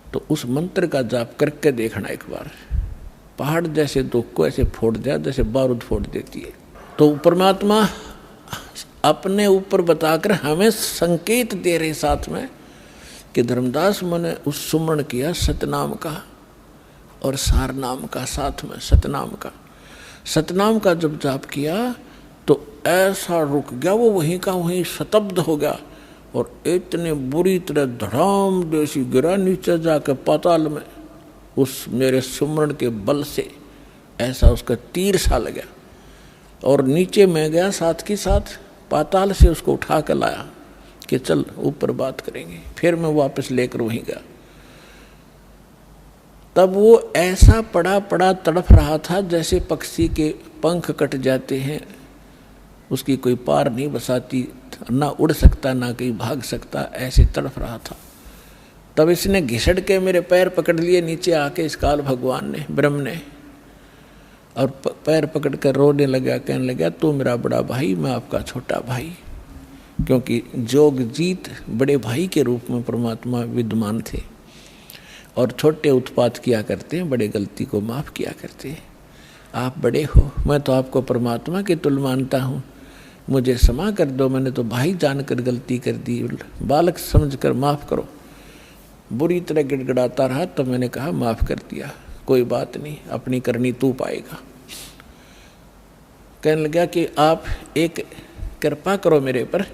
तो उस मंत्र का जाप करके देखना एक बार, पहाड़ जैसे दुख को ऐसे फोड़ दिया जैसे बारूद फोड़ देती है। तो परमात्मा अपने ऊपर बताकर हमें संकेत दे रहे साथ में कि धर्मदास मैंने उस सुमरण किया सतनाम का और सार नाम का, साथ में सतनाम का। सतनाम का जब जाप किया तो ऐसा रुक गया, वो वहीं का वहीं शतब्द हो गया और इतने बुरी तरह धड़ाम देसी गिरा नीचे जाकर पाताल में। उस मेरे सुमरण के बल से ऐसा उसका तीर सा लगा और नीचे मैं गया, साथ के साथ पाताल से उसको उठा कर लाया कि चल ऊपर बात करेंगे। फिर मैं वापस लेकर वहीं गया। तब वो ऐसा पड़ा पड़ा तड़फ रहा था जैसे पक्षी के पंख कट जाते हैं, उसकी कोई पार नहीं बसाती, ना उड़ सकता ना कहीं भाग सकता, ऐसे तड़फ रहा था। तब इसने घिसड़ के मेरे पैर पकड़ लिए नीचे आके, इस काल भगवान ने, ब्रह्म ने, और पैर पकड़ कर रोने लगा, कहने लगा तू मेरा बड़ा भाई, मैं आपका छोटा भाई। क्योंकि जोग जीत बड़े भाई के रूप में परमात्मा विद्यमान थे और छोटे उत्पात किया करते हैं, बड़े गलती को माफ़ किया करते हैं। आप बड़े हो, मैं तो आपको परमात्मा के तुल्य मानता हूँ, मुझे क्षमा कर दो, मैंने तो भाई जानकर गलती कर दी, बालक समझकर माफ़ करो। बुरी तरह गिड़गिड़ाता रहा, तो मैंने कहा माफ़ कर दिया, कोई बात नहीं, अपनी करनी तू पाएगा। कहने लगा कि आप एक कृपा करो मेरे पर,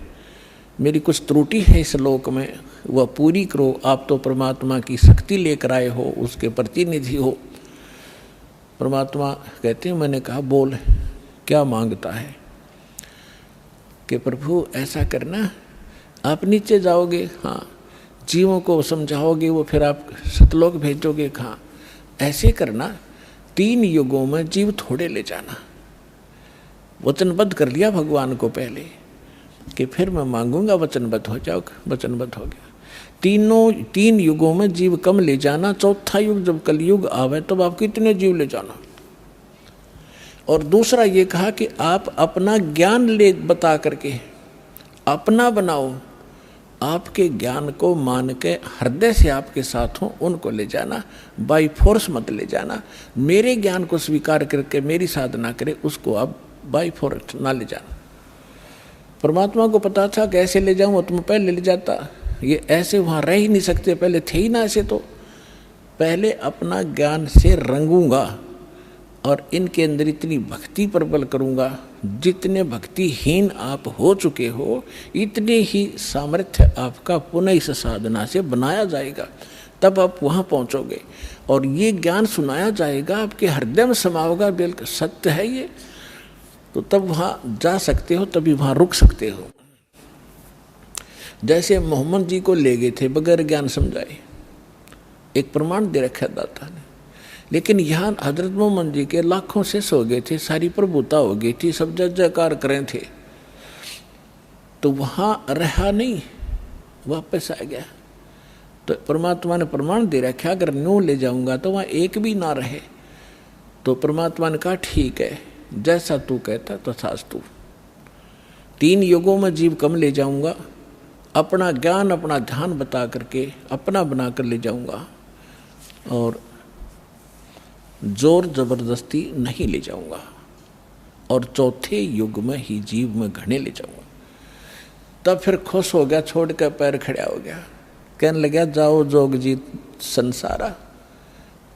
मेरी कुछ त्रुटि है इस लोक में, वह पूरी करो। आप तो परमात्मा की शक्ति लेकर आए हो, उसके प्रतिनिधि हो। परमात्मा कहते हैं, मैंने कहा बोल क्या मांगता है? कि प्रभु ऐसा करना, आप नीचे जाओगे, हाँ, जीवों को समझाओगे, वो फिर आप सतलोक भेजोगे, हाँ, ऐसे करना, 3 युगों में जीव थोड़े ले जाना। वचनबद्ध कर लिया भगवान को पहले कि फिर मैं मांगूंगा, वचनबद्ध हो जाओ, वचनबद्ध हो गया। 3 युगों में जीव कम ले जाना, चौथा युग जब कलयुग आवे तब आप कितने जीव ले जाना। और दूसरा ये कहा कि आप अपना ज्ञान ले बता करके अपना बनाओ, आपके ज्ञान को मान के हृदय से आपके साथ हो उनको ले जाना, बाई फोर्स मत ले जाना। मेरे ज्ञान को स्वीकार करके मेरी साधना करे उसको आप बाई फोर्स ना ले जाना। परमात्मा को पता था कैसे ले जाऊं, तो मैं पहले ले जाता, ये ऐसे वहाँ रह ही नहीं सकते, पहले थे ही ना ऐसे। तो पहले अपना ज्ञान से रंगूंगा और इनके अंदर इतनी भक्ति प्रबल करूंगा, जितने भक्तिहीन आप हो चुके हो इतने ही सामर्थ्य आपका पुनः इस साधना से बनाया जाएगा, तब आप वहाँ पहुँचोगे और ये ज्ञान सुनाया जाएगा, आपके हृदय में समा होगा, बिल्कुल सत्य है ये, तो तब वहाँ जा सकते हो, तभी वहाँ रुक सकते हो। जैसे मोहम्मद जी को ले गए थे बगैर ज्ञान समझाए, एक प्रमाण दे रखा दाता ने, लेकिन यहाँ हजरत मोहम्मद जी के लाखों से सो गए थे, सारी प्रभुता हो गई थी, सब जय जयकार करें थे, तो वहाँ रहा नहीं, वापस आ गया। तो परमात्मा ने प्रमाण दे रखा, अगर न्यू ले जाऊंगा तो वहाँ एक भी ना रहे। तो परमात्मा ने कहा ठीक है, जैसा तू कहता तो तथास्तु। 3 युगों में जीव कम ले जाऊंगा, अपना ज्ञान अपना ध्यान बता करके अपना बना कर ले जाऊंगा और जोर जबरदस्ती नहीं ले जाऊंगा, और चौथे युग में ही जीव में घने ले जाऊंगा। तब फिर खुश हो गया, छोड़ कर पैर खड़ा हो गया, कहने लगा जाओ जोग जीत संसारा,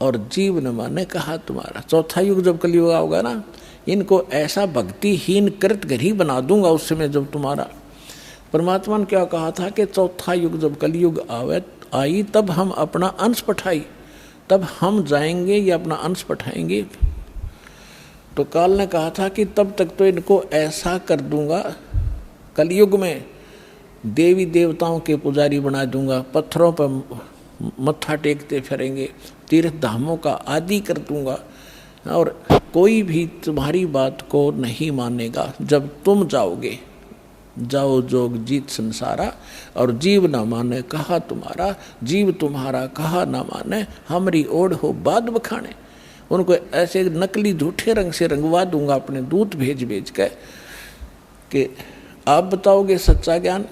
और जीव न माने कहा तुम्हारा। चौथा युग जब कलयुग होगा ना, इनको ऐसा भक्तिहीन कृत घर ही बना दूंगा उस समय जब तुम्हारा। परमात्मा ने क्या कहा था कि चौथा युग जब कलयुग आई तब हम अपना अंश पठाई, तब हम जाएंगे या अपना अंश पठाएंगे। तो काल ने कहा था कि तब तक तो इनको ऐसा कर दूंगा, कलयुग में देवी देवताओं के पुजारी बना दूंगा, पत्थरों पर मत्था टेकते फिरेंगे, तीर्थ धामों का आदि कर दूंगा, और कोई भी तुम्हारी बात को नहीं मानेगा। जब तुम जाओगे, जाओ जोग जीत संसारा, और जीव न माने कहा तुम्हारा, जीव तुम्हारा कहा न माने, हमरी ओढ़ हो बाद बखाने। उनको ऐसे नकली झूठे रंग से रंगवा दूंगा अपने दूत भेज भेज के कि आप बताओगे सच्चा ज्ञान,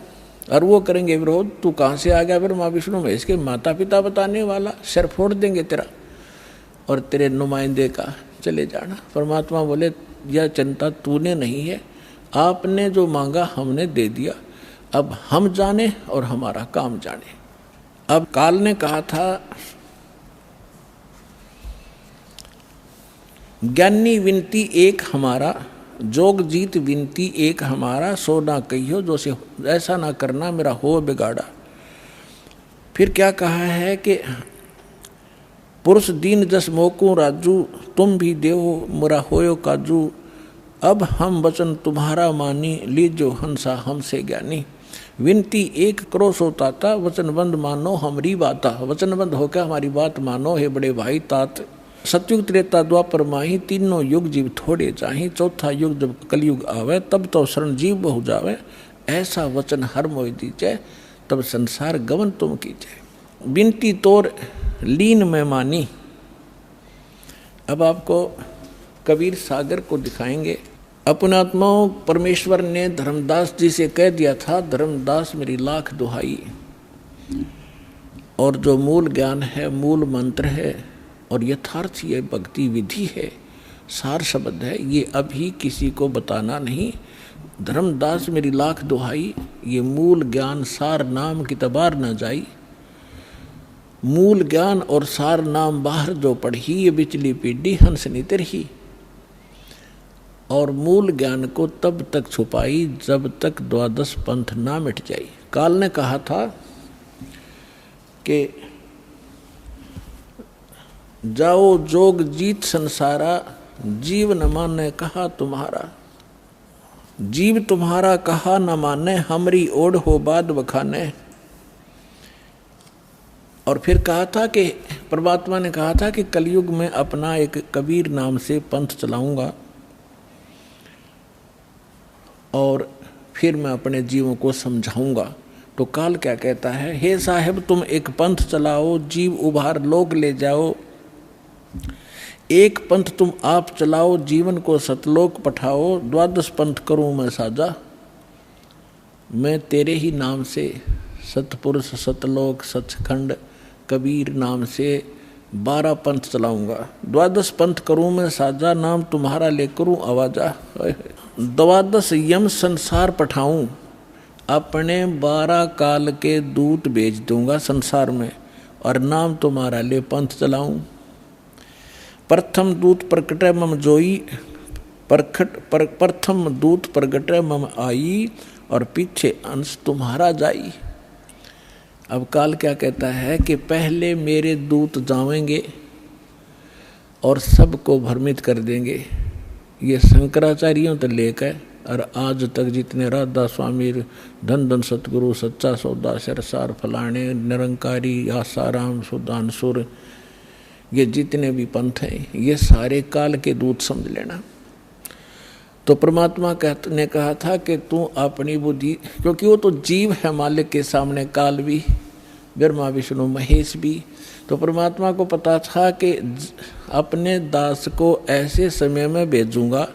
और वो करेंगे विरोध। तू कहाँ से आ गया फिर माँ विष्णु महेश के माता पिता बताने वाला, सिर फोड़ देंगे तेरा और तेरे नुमाइंदे का, चले जाना। परमात्मा बोले यह चिंता तूने नहीं है, आपने जो मांगा हमने दे दिया, अब हम जाने और हमारा काम जाने। अब काल ने कहा था ज्ञानी विनती एक हमारा, जोग जीत विनती एक हमारा, सो ना कहियो जो से ऐसा ना करना मेरा हो बिगाड़ा। फिर क्या कहा है कि पुरुष दीन जस मोकू राजू, तुम भी देहो मुरा होयो काजू, अब हम वचन तुम्हारा मानी, लीजो हंसा हमसे ज्ञानी। विनती एक करो सो ताता, वचनबंद मानो हमारी बाता। वचनबंद होकर हमारी बात मानो हे बड़े भाई तात। सतयुग त्रेता द्वापर माही, तीनों युग जीव थोड़े चाही, चौथा युग जब कलयुग आवे तब तो शरण जीव बहु जावे। ऐसा वचन हर मोहि दीजे, तब संसार गवन तुम कीजे। बिनती तोर लीन में मानी। अब आपको कबीर सागर को दिखाएंगे। अपने आत्माओं परमेश्वर ने धर्मदास जी से कह दिया था, धर्मदास मेरी लाख दुहाई, और जो मूल ज्ञान है, मूल मंत्र है और यथार्थ ये भक्ति विधि है, सार शब्द है, ये अभी किसी को बताना नहीं। धर्मदास मेरी लाख दुहाई, ये मूल ज्ञान सार नाम की तबार न जाई। मूल ज्ञान और सार नाम बाहर जो पढ़ी, ये बिचली पीढ़ी हंस नितर ही। और मूल ज्ञान को तब तक छुपाई जब तक द्वादश पंथ ना मिट जाई। काल ने कहा था कि जाओ जोग जीत संसारा, जीव न माने कहा तुम्हारा। जीव तुम्हारा कहा न माने, हमरी ओढ़ हो बाद बखाने। और फिर कहा था कि परमात्मा ने कहा था कि कलयुग में अपना एक कबीर नाम से पंथ चलाऊंगा, और फिर मैं अपने जीवों को समझाऊंगा। तो काल क्या कहता है, हे साहेब तुम एक पंथ चलाओ, जीव उभार लोग ले जाओ। एक पंथ तुम आप चलाओ, जीवन को सतलोक पठाओ। द्वादश पंथ करूं मैं साजा, मैं तेरे ही नाम से सतपुरुष सतलोक सचखंड कबीर नाम से 12 पंथ चलाऊंगा। द्वादश पंथ करूं मैं साजा, नाम तुम्हारा ले करूं आवाजा। द्वादश यम संसार पठाऊं, अपने 12 काल के दूत भेज दूंगा संसार में, और नाम तुम्हारा ले पंथ चलाऊं। प्रथम दूत प्रकटे मम जोई, प्रथम दूत प्रकटे मम आई, और पीछे अंश तुम्हारा जाई। अब काल क्या कहता है कि पहले मेरे दूत जावेंगे और सबको भ्रमित कर देंगे। ये शंकराचार्यों तो लेकर और आज तक जितने राधा स्वामी, धन धन सतगुरु, सच्चा सौदा, सरसार फलाने, निरंकारी, आसाराम, सुदानसुर, ये जितने भी पंथ हैं, ये सारे काल के दूत समझ लेना। तो परमात्मा ने कहा था कि तू अपनी बुद्धि, क्योंकि वो तो जीव है मालिक के सामने, काल भी, ब्रह्मा विष्णु महेश भी। तो परमात्मा को पता था कि अपने दास को ऐसे समय में भेजूंगा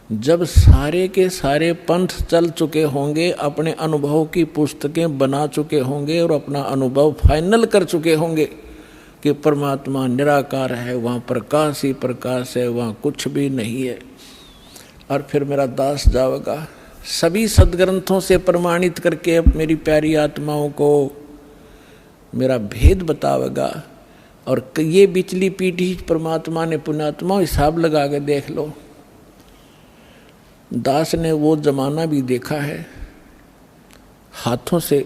जब सारे के सारे पंथ चल चुके होंगे, अपने अनुभव की पुस्तकें बना चुके होंगे और अपना अनुभव फाइनल कर चुके होंगे कि परमात्मा निराकार है, वहाँ प्रकाश ही प्रकाश है, वहाँ कुछ भी नहीं है। और फिर मेरा दास जाएगा सभी सदग्रंथों से प्रमाणित करके मेरी प्यारी आत्माओं को मेरा भेद बतावेगा, और ये बिचली पीढ़ी परमात्मा ने पुण्यात्मा हिसाब लगा के देख लो। दास ने वो जमाना भी देखा है, हाथों से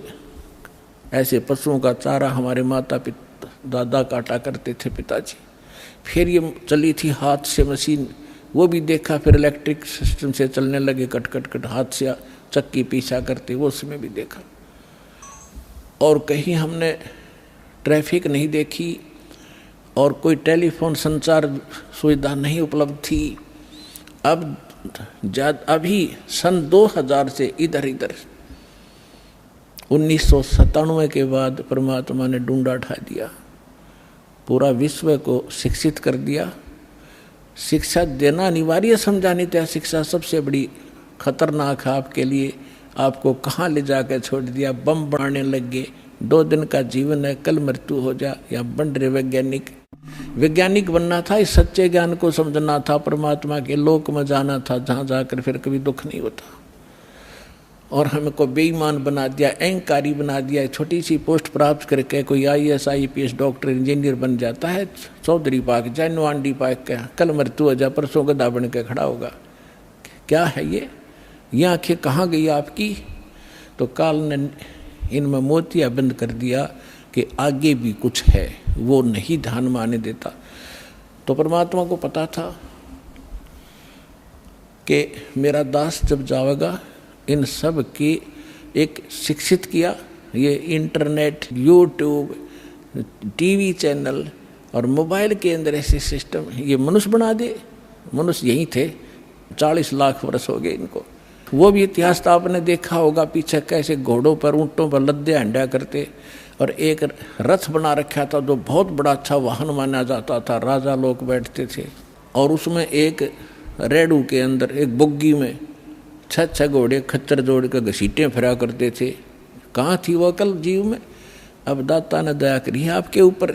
ऐसे पशुओं का चारा हमारे माता पिता दादा काटा करते थे पिताजी। फिर ये चली थी हाथ से मशीन, वो भी देखा। फिर इलेक्ट्रिक सिस्टम से चलने लगे, कट कट कट हाथ से चक्की पीछा करते, वो उसमें भी देखा। और कहीं हमने ट्रैफिक नहीं देखी और कोई टेलीफोन संचार सुविधा नहीं उपलब्ध थी। अभी सन 2000 से इधर 1997 के बाद परमात्मा ने डूंडा उठा दिया, पूरा विश्व को शिक्षित कर दिया। शिक्षा देना अनिवार्य समझा, नहीं था शिक्षा सबसे बड़ी खतरनाक है आपके लिए। आपको कहाँ ले जाकर छोड़ दिया, बम बनाने लग गए। 2 दिन का जीवन है, कल मृत्यु हो जा। या बन रहे वैज्ञानिक बनना था, इस सच्चे ज्ञान को समझना था, परमात्मा के लोक में जाना था, जहाँ जाकर फिर कभी दुख नहीं होता। और हमको बेईमान बना दिया, अहंकारी बना दिया। छोटी सी पोस्ट प्राप्त करके कोई IAS IPS डॉक्टर इंजीनियर बन जाता है, चौधरी पाक जाए नवांडी पाक का, कल मृत्यु हो जाए, परसों गधा बन के खड़ा होगा। क्या है ये आंखें कहाँ गई आपकी? तो काल ने इनमें मोतिया बंद कर दिया कि आगे भी कुछ है, वो नहीं ध्यान में आने देता। तो परमात्मा को पता था कि मेरा दास जब जाएगा, इन सब की एक शिक्षित किया। ये इंटरनेट, यूट्यूब, TV चैनल और मोबाइल के अंदर ऐसे सिस्टम ये मनुष्य बना दे। मनुष्य यही थे, 40 लाख वर्ष हो गए इनको। वो भी इतिहास तो आपने देखा होगा, पीछे कैसे घोड़ों पर ऊँटों पर लद्दे हंडा करते, और एक रथ बना रखा था जो बहुत बड़ा अच्छा वाहन माना जाता था, राजा लोग बैठते थे। और उसमें एक रेडू के अंदर एक बुग्गी में 6 घोड़े खच्चर जोड़ कर घसीटें फिरा करते थे। कहाँ थी वो अकल जीव में? अब दाता ने दया करी है आपके ऊपर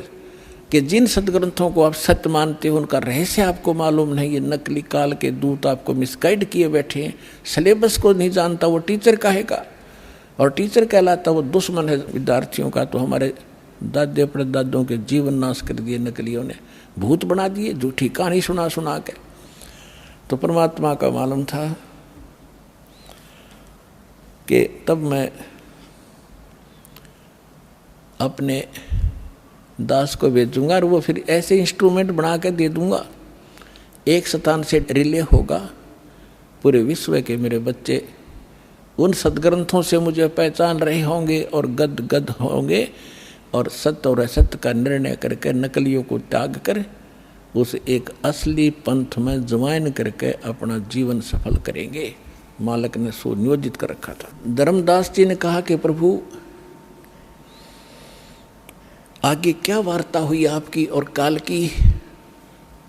कि जिन सदग्रंथों को आप सत्य मानते हो उनका रहस्य आपको मालूम नहीं। ये नकली काल के दूत आपको मिसगाइड किए बैठे हैं। सिलेबस को नहीं जानता वो टीचर काहेगा, और टीचर कहलाता वो दुश्मन है विद्यार्थियों का। तो हमारे दादे परदादों के जीवन नाश कर दिए नकलियों ने, भूत बना दिए, झूठी कहानी सुना के। तो परमात्मा का मालूम था कि तब मैं अपने दास को भेजूंगा और वो फिर ऐसे इंस्ट्रूमेंट बना के दे दूंगा, एक स्थान से रिले होगा पूरे विश्व के मेरे बच्चे उन सदग्रंथों से मुझे पहचान रहे होंगे और गद होंगे, और सत्य और असत्य का निर्णय करके नकलियों को त्याग कर उस एक असली पंथ में ज्वाइन करके अपना जीवन सफल करेंगे। मालिक ने सुनियोजित कर रखा था। धर्मदास जी ने कहा कि प्रभु आगे क्या वार्ता हुई आपकी और काल की?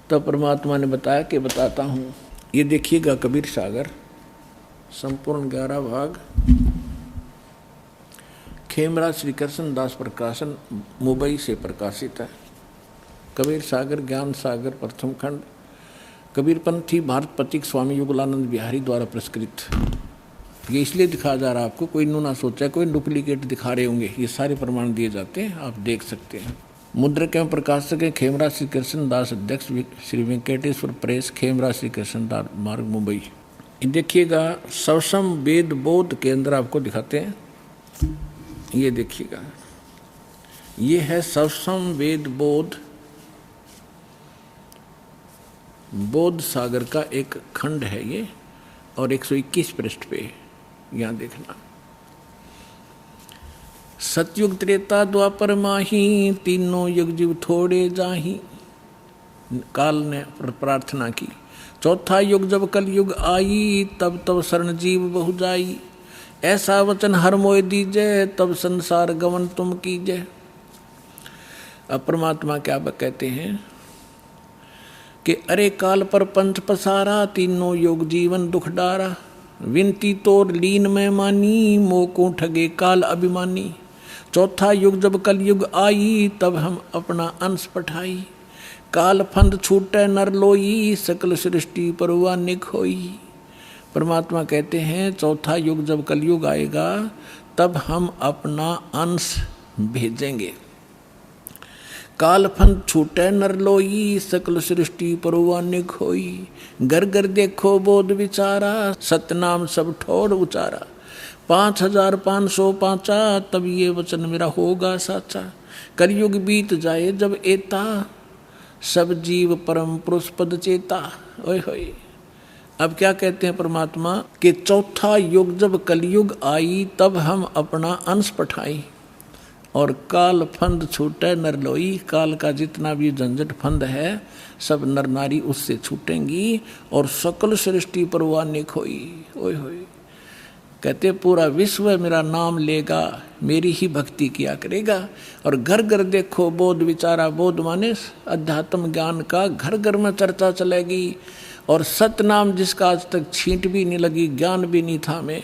तब परमात्मा ने बताया कि बताता हूँ। ये देखिएगा कबीर सागर संपूर्ण 11 भाग, खेमराज श्री कृष्ण दास प्रकाशन मुंबई से प्रकाशित है। कबीर सागर ज्ञान सागर प्रथम खंड, कबीरपंथी भारत प्रतीक स्वामी युगलानंद बिहारी द्वारा पुरस्कृत। ये इसलिए दिखाया जा रहा है आपको, कोई नो ना सोचा कोई डुप्लीकेट दिखा रहे होंगे। ये सारे प्रमाण दिए जाते हैं, आप देख सकते हैं। मुद्रक एवं प्रकाशक हैं खेमराज श्री कृष्ण दास, अध्यक्ष श्री वेंकटेश्वर प्रेस, खेमराज श्री कृष्ण दास मार्ग मुंबई। देखिएगा सवसम वेद बोध के अंदर आपको दिखाते हैं। ये देखिएगा, ये है सवसम वेद बोध, बोध सागर का एक खंड है ये, और 121 पृष्ठ पे यहाँ देखना। सतयुग त्रेता द्वापर माही, तीनों युग जीव थोड़े जाही। काल ने प्रार्थना की। चौथा युग जब कल युग आई, तब तब शरण जीव बहु जाई। ऐसा वचन हर मोय दीजय, तब संसार गमन तुम कीजय। अब परमात्मा क्या कहते हैं कि अरे काल पर पंच पसारा, तीनों योग जीवन दुख डारा। विनती तोर लीन में मानी, मोको ठगे काल अभिमानी। चौथा युग जब कल युग आई, तब हम अपना अंश पठाई। काल फंद छूटे नर लोई, सकल सृष्टि परवानिक होई। परमात्मा कहते हैं चौथा युग जब कलयुग आएगा, तब हम अपना अंश भेजेंगे। कालफंद छूटे नर लोई, सकल सृष्टि परवाने खोई। घर घर देखो बोध विचारा, सतनाम सब ठोर उचारा। 5505 तब ये वचन मेरा होगा साचा। कलयुग बीत जाए जब एता, सब जीव परम पुरुष पद चेता। ओए होए। अब क्या कहते हैं परमात्मा कि चौथा युग जब कलयुग आई, तब हम अपना अंश पठाई और काल फंद छूटे नर लोई। काल का जितना भी झंझट फंद है सब नर नारी उससे छूटेंगी और सकल सृष्टि परवाने खोई। ओए होए। कहते पूरा विश्व मेरा नाम लेगा, मेरी ही भक्ति किया करेगा। और घर घर देखो बोध विचारा, बोध माने अध्यात्म ज्ञान का घर घर में चर्चा चलेगी। और सतनाम जिसका आज तक छींट भी नहीं लगी, ज्ञान भी नहीं था में,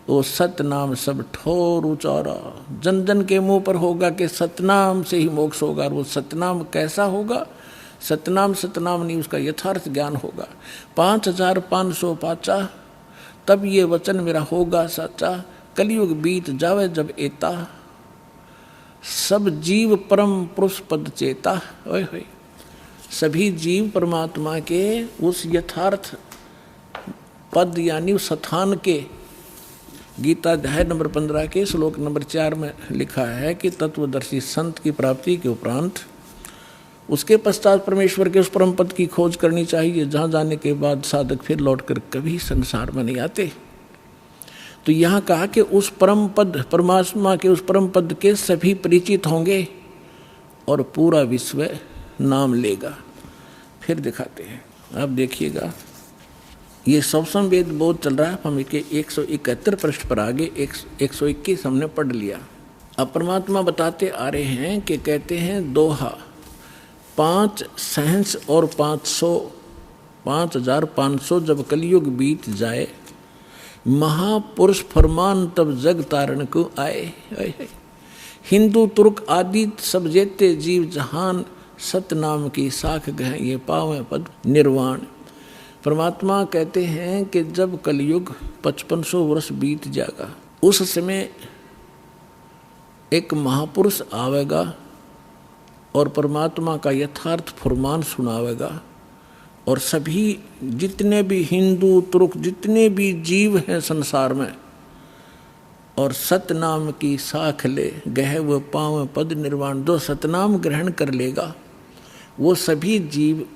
वो सतनाम सब ठोर उचारा। जन जन के मुंह पर होगा कि सतनाम से ही मोक्ष होगा। और वो सतनाम कैसा होगा? सतनाम सतनाम नहीं, उसका यथार्थ ज्ञान होगा। 5505 तब ये वचन मेरा होगा सच्चा। कलयुग बीत जावे जब एता, सब जीव परम पुरुष पद चेता। ओए होए। सभी जीव परमात्मा के उस यथार्थ पद यानी उस स्थान के, गीता अध्याय नंबर 15 के श्लोक नंबर 4 में लिखा है कि तत्वदर्शी संत की प्राप्ति के उपरांत उसके पश्चात परमेश्वर के उस परम पद की खोज करनी चाहिए, जहाँ जाने के बाद साधक फिर लौटकर कभी संसार में नहीं आते। तो यहाँ कहा कि उस परम पद, परमात्मा के उस परम पद के सभी परिचित होंगे और पूरा विश्व नाम लेगा। फिर दिखाते हैं, आप देखिएगा ये सवसम वेद बोध चल रहा है। हम इसके 171 पृष्ठ पर आगे 121 हमने पढ़ लिया। अब परमात्मा बताते आ रहे हैं कि कहते हैं दोहा 5 सहंस और 5500 जब कलयुग बीत जाए, महापुरुष फरमान तब जग तारण को आए। हिंदू तुर्क आदि सब जेते जीव जहान, सतनाम की साख गह ये पावें पद निर्वाण। परमात्मा कहते हैं कि जब कलयुग 5500 वर्ष बीत जाएगा, उस समय एक महापुरुष आवेगा और परमात्मा का यथार्थ फरमान सुनावेगा। और सभी जितने भी हिंदू तुर्क जितने भी जीव हैं संसार में, और सतनाम की साख ले गह वो पाँव पद निर्वाण। जो सतनाम ग्रहण कर लेगा वो सभी जीव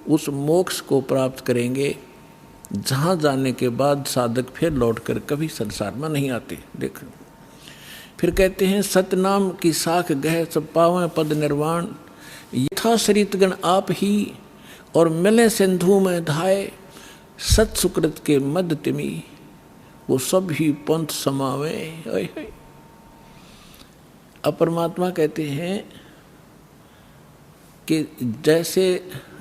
उस मोक्ष को प्राप्त करेंगे, जहाँ जाने के बाद साधक फिर लौटकर कभी संसार में नहीं आते। देखो फिर कहते हैं सतनाम की साख गह सब पावें पद निर्वाण। यथा सरितगण आप ही और मिले सिंधु में धाये, सत सुकृत के मद तिमी वो सब ही पंथ समावे। अब परमात्मा कहते हैं कि जैसे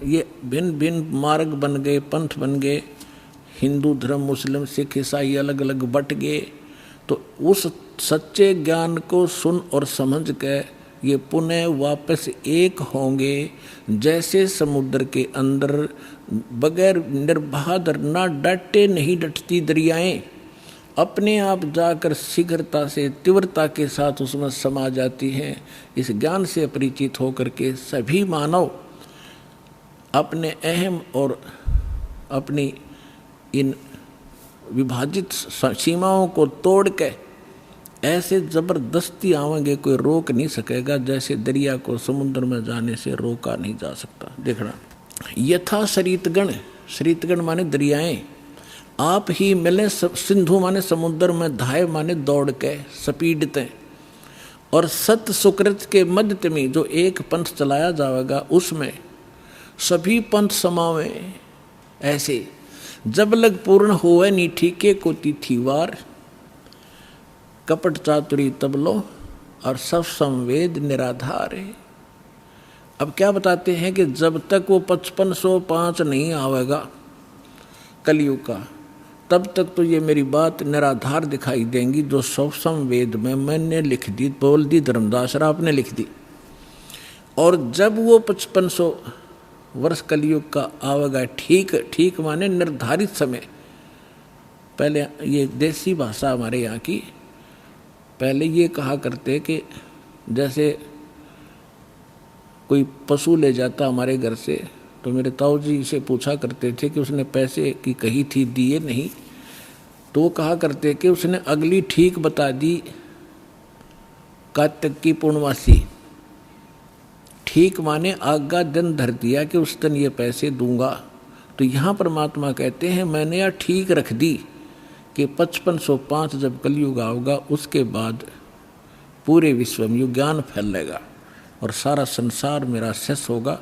ये भिन्न भिन्न मार्ग बन गए, पंथ बन गए, हिंदू धर्म, मुस्लिम, सिख, ईसाई अलग अलग बट गए, तो उस सच्चे ज्ञान को सुन और समझ के ये पुनः वापस एक होंगे। जैसे समुद्र के अंदर बगैर निर्बाध ना डटे नहीं डटती दरियाएं, अपने आप जाकर शीघ्रता से तीव्रता के साथ उसमें समा जाती हैं। इस ज्ञान से परिचित होकर के सभी मानव अपने अहम और अपनी इन विभाजित सीमाओं को तोड़ के ऐसे जबरदस्ती आवेंगे, कोई रोक नहीं सकेगा। जैसे दरिया को समुद्र में जाने से रोका नहीं जा सकता। देखना यथा सरितगण, सरितगण माने दरियाएं, आप ही मिले सिंधु माने समुद्र में, धाय माने दौड़ के स्पीडते, और सत सुकृत के मध्य में जो एक पंथ चलाया जाएगा उसमें सभी पंथ समावे। ऐसे जब लग पूर्ण होवे नी ठीके को तिथिवार, कपट चातुरी तबलो और सब संवेद निराधार है। अब क्या बताते हैं कि जब तक वो 5505 नहीं आवेगा कलयुग का, तब तक तो ये मेरी बात निराधार दिखाई देंगी। जो सब संवेद में मैंने लिख दी, बोल दी, धर्मदास राव ने लिख दी। और जब वो 5500 वर्ष कलयुग का आवेगा, ठीक ठीक माने निर्धारित समय। पहले ये देसी भाषा हमारे यहाँ की, पहले ये कहा करते कि जैसे कोई पशु ले जाता हमारे घर से, तो मेरे ताऊ जी से पूछा करते थे कि उसने पैसे की कही थी, दिए नहीं। तो वो कहा करते कि उसने अगली ठीक बता दी, कार्तिक की पूर्णमासी। ठीक माने आगा दिन धर दिया कि उस दिन ये पैसे दूंगा। तो यहाँ परमात्मा कहते हैं मैंने यह ठीक रख दी कि 5505 जब कलयुग आओगा उसके बाद पूरे विश्व में ज्ञान फैलेगा और सारा संसार मेरा शेष होगा।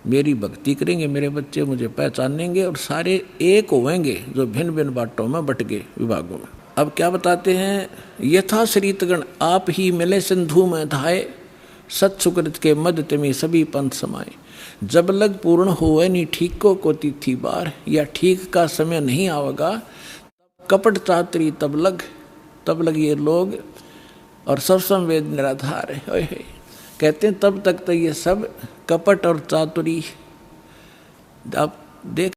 मेरी भक्ति करेंगे मेरे बच्चे, मुझे पहचानेंगे और सारे एक होंगे जो भिन्न भिन्न बाटों में बट गए विभागों में। अब क्या बताते हैं, यथा श्रीतगण आप ही मिले सिंधु में धाये, सत सुकृत के मध्य तिमी सभी पंथ समाये। जब लग पूर्ण होए नहीं ठीक को कोती थी बार, या ठीक का समय नहीं आवेगा कपट चातरी तब लग ये लोग और सब संवेद निराधार है। कहते हैं तब तक तो ये सब कपट और चातुरी आप देख